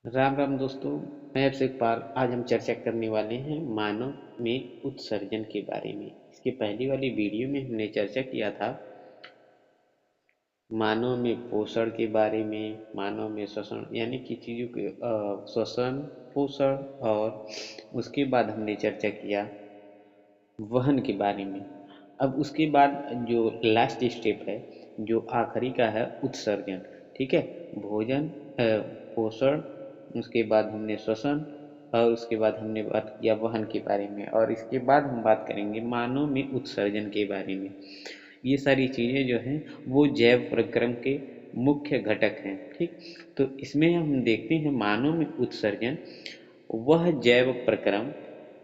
राम राम दोस्तों। मैं आपसे एक बार आज हम चर्चा करने वाले हैं मानव में उत्सर्जन के बारे में। इसके पहली वाली वीडियो में हमने चर्चा किया था मानव में पोषण के बारे में, मानव में श्वसन यानी कि चीज़ों के श्वसन, पोषण, और उसके बाद हमने चर्चा किया वहन के बारे में। अब उसके बाद जो लास्ट स्टेप है, जो आखिरी का है उत्सर्जन। ठीक है। भोजन, पोषण, उसके बाद हमने श्वसन, और उसके बाद हमने बात किया वहन के बारे में, और इसके बाद हम बात करेंगे मानव में उत्सर्जन के बारे में। ये सारी चीज़ें जो हैं वो जैव प्रक्रम के मुख्य घटक हैं। ठीक। तो इसमें हम देखते हैं मानव में उत्सर्जन वह जैव प्रक्रम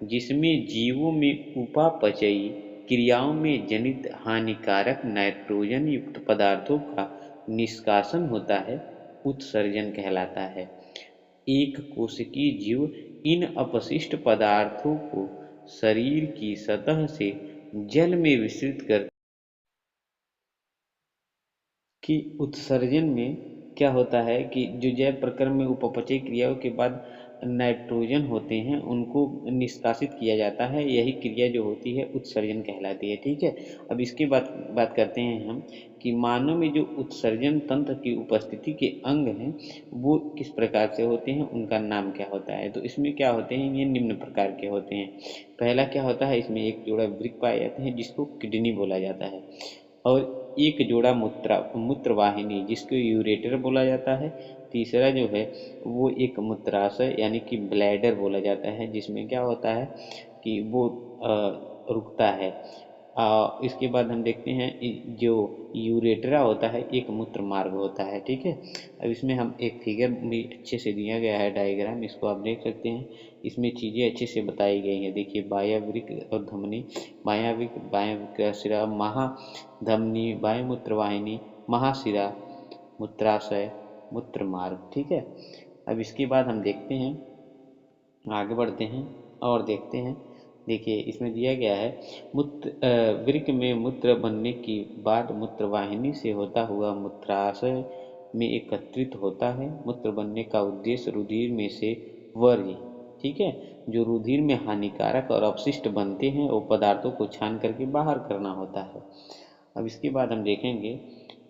जिसमें जीवों में उपापचयी क्रियाओं में जनित हानिकारक नाइट्रोजन युक्त पदार्थों का निष्कासन होता है, उत्सर्जन कहलाता है। एक कोशिकीय जीव इन अपशिष्ट पदार्थों को शरीर की सतह से जल में विसर्जित कर कि उत्सर्जन में क्या होता है कि जो जैव प्रक्रम में उपपचयी क्रियाओं के बाद नाइट्रोजन होते हैं उनको निष्कासित किया जाता है। यही क्रिया जो होती है उत्सर्जन कहलाती है। ठीक है। अब इसके बाद बात करते हैं हम कि मानव में जो उत्सर्जन तंत्र की उपस्थिति के अंग हैं वो किस प्रकार से होते हैं, उनका नाम क्या होता है। तो इसमें क्या होते हैं, ये निम्न प्रकार के होते हैं। पहला क्या होता है, इसमें एक जोड़ा वृक्क पाए जाते हैं जिसको किडनी बोला जाता है, और एक जोड़ा मूत्रवाहिनी जिसको यूरेटर बोला जाता है। तीसरा जो है वो एक मूत्राशय यानी कि ब्लैडर बोला जाता है, जिसमें क्या होता है कि वो रुकता है। इसके बाद हम देखते हैं जो यूरेटरा होता है एक मूत्र मार्ग होता है। ठीक है। अब इसमें हम एक फिगर भी अच्छे से दिया गया है, डायग्राम, इसको आप देख सकते हैं। इसमें चीज़ें अच्छे से बताई गई हैं। देखिए, बाह्यवृक्क और धमनी, बाह्यवृक्क का सिरा, महाधमनी, बाह्यमूत्रवाहिनी, महाशिरा, मूत्राशय, मूत्र मार्ग। ठीक है। अब इसके बाद हम देखते हैं, आगे बढ़ते हैं और देखते हैं। देखिए, इसमें दिया गया है वृक्क में मूत्र बनने की बाद मूत्रवाहिनी से होता हुआ मूत्राशय में एकत्रित होता है। मूत्र बनने का उद्देश्य रुधिर में से वर्ज्य, ठीक है, जो रुधिर में हानिकारक और अपशिष्ट बनते हैं वो पदार्थों को छान करके बाहर करना होता है। अब इसके बाद हम देखेंगे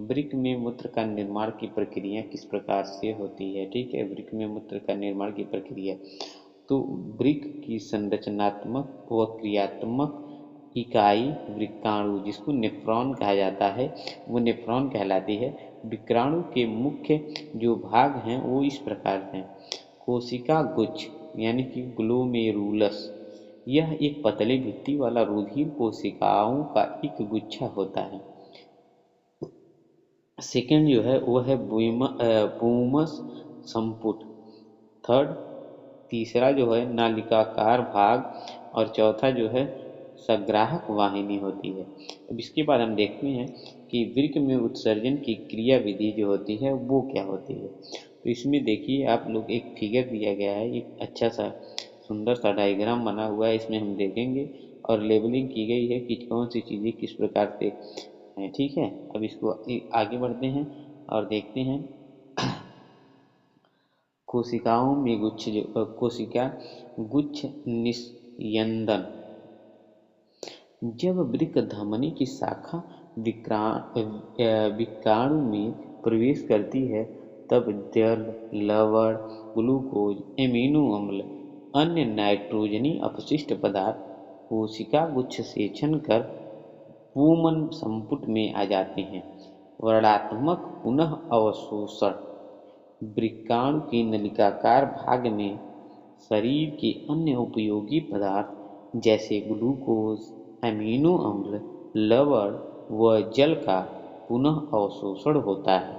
वृक्क में मूत्र का निर्माण की प्रक्रिया किस प्रकार से होती है। ठीक है। वृक्क में मूत्र का निर्माण की प्रक्रिया, तो वृक्क की संरचनात्मक व क्रियात्मक इकाई वृक्काणु, जिसको नेफ्रॉन कहा जाता है, वो नेफ्रॉन कहलाती है। वृक्काणु के मुख्य जो भाग हैं वो इस प्रकार हैं। कोशिका गुच्छ यानी कि ग्लोमेरुलस, यह एक पतले भित्ति वाला रुधिर कोशिकाओं का एक गुच्छा होता है। सेकेंड जो है वो है बूमस संपुट। थर्ड, तीसरा जो है नालिकाकार भाग, और चौथा जो है संग्राहक वाहिनी होती है। अब इसके बाद हम देखते हैं कि वृक्क में उत्सर्जन की क्रिया विधि जो होती है वो क्या होती है। तो इसमें देखिए आप लोग, एक फिगर दिया गया है, एक अच्छा सा सुंदर सा डायग्राम बना हुआ है, इसमें हम देखेंगे और लेबलिंग की गई है कि कौन सी चीज़ें किस प्रकार से हैं। ठीक है। अब इसको आगे बढ़ते हैं और देखते हैं कोशिकाओं में कोशिका गुच्छ निस्यंदन। जब वृक्क धमनी की शाखा विक्राणु में प्रवेश करती है तब जल, लवण, ग्लूकोज, एमिनो अम्ल, अन्य नाइट्रोजनी अपशिष्ट पदार्थ कोशिका गुच्छ से छनकर पूमन संपुट में आ जाते हैं। वर्णात्मक पुनः अवशोषण, वृक्काणु के नलिकाकार भाग में शरीर के अन्य उपयोगी पदार्थ जैसे ग्लूकोज, एमिनो अम्ल, लवण व जल का पुनः अवशोषण होता है।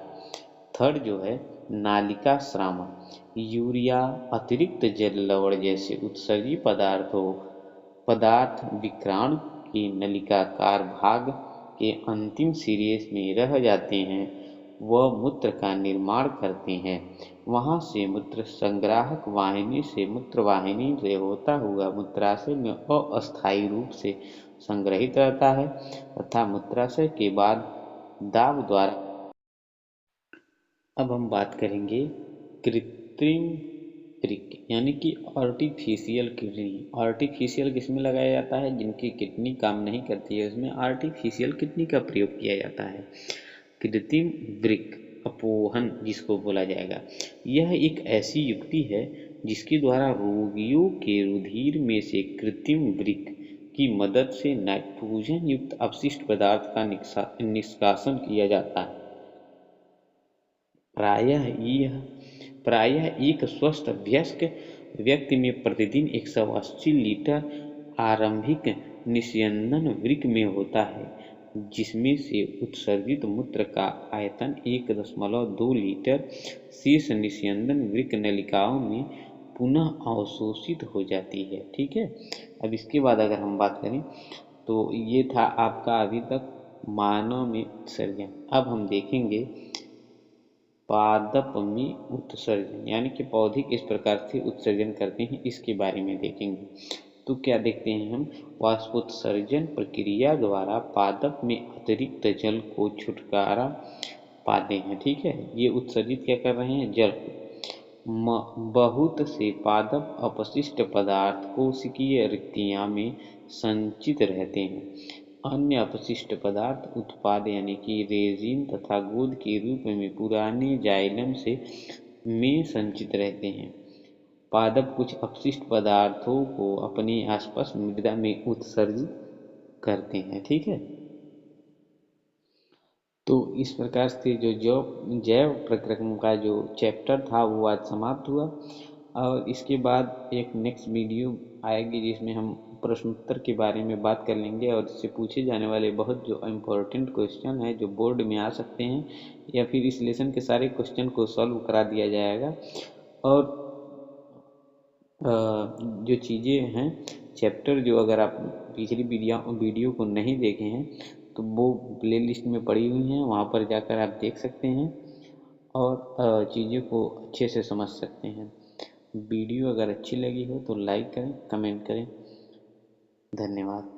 थर्ड जो है नालिका श्रावण, यूरिया, अतिरिक्त जल, लवण जैसे उत्सर्जी पदार्थ विक्राणु के नलिकाकार भाग के अंतिम सिरे में रह जाते हैं व मूत्र का निर्माण करते हैं। वहाँ से मूत्र संग्राहक वाहिनी से मूत्रवाहिनी से होता हुआ मूत्राशय में अस्थायी रूप से संग्रहित रहता है तथा मूत्राशय के बाद दाब द्वारा। अब हम बात करेंगे कृत्रिम वृक्क यानी कि आर्टिफिशियल किडनी। आर्टिफिशियल किसमें लगाया जाता है? जिनकी किडनी काम नहीं करती है उसमें आर्टिफिशियल किडनी का प्रयोग किया जाता है। कृत्रिम वृक्क अपोहन जिसको बोला जाएगा, यह एक ऐसी युक्ति है जिसके द्वारा रोगियों के रुधिर में से कृत्रिम वृक्क की मदद से नाइट्रोजन युक्त अपशिष्ट पदार्थ का निष्कासन किया जाता है। प्रायः एक स्वस्थ वयस्क व्यक्ति में प्रतिदिन 180 लीटर आरंभिक निस्यंदन वृक्क में होता है, जिसमें से उत्सर्जित मूत्र का आयतन 1.2 लीटर शेष निस्यंदन वृक्क नलिकाओं में पुनः अवशोषित हो जाती है। ठीक है, अब इसके बाद अगर हम बात करें तो ये था आपका अभी तक मानव में उत्सर्जन। अब हम देखेंगे पादप में उत्सर्जन, यानी कि पौधे किस प्रकार से उत्सर्जन करते हैं इसके बारे में देखेंगे। तो क्या देखते हैं हम? वाष्पोत्सर्जन प्रक्रिया द्वारा पादप में अतिरिक्त जल को छुटकारा पाते हैं। ठीक है, ये उत्सर्जित क्या कर रहे हैं? जल को। बहुत से पादप अपशिष्ट पदार्थ कोशिकीय रिक्तियां में संचित रहते हैं। अन्य अपशिष्ट पदार्थ उत्पाद यानी कि रेजिन तथा गोंद के रूप में पुराने जाइलम में संचित रहते हैं। पादप कुछ अपशिष्ट पदार्थों को अपने आसपास मृदा में उत्सर्जित करते हैं। ठीक है, तो इस प्रकार से जो जैव प्रक्रम का जो चैप्टर था वो आज समाप्त हुआ। और इसके बाद एक नेक्स्ट वीडियो आएगी जिसमें हम प्रश्नोत्तर के बारे में बात कर लेंगे और इससे पूछे जाने वाले बहुत जो इम्पोर्टेंट क्वेश्चन है जो बोर्ड में आ सकते हैं, या फिर इस लेसन के सारे क्वेश्चन को सॉल्व करा दिया जाएगा। और जो चीज़ें हैं चैप्टर, जो अगर आप पिछली वीडियो को नहीं देखे हैं तो वो प्लेलिस्ट में पड़ी हुई हैं, वहाँ पर जाकर आप देख सकते हैं और चीज़ों को अच्छे से समझ सकते हैं। वीडियो अगर अच्छी लगी हो तो लाइक करें, कमेंट करें। धन्यवाद।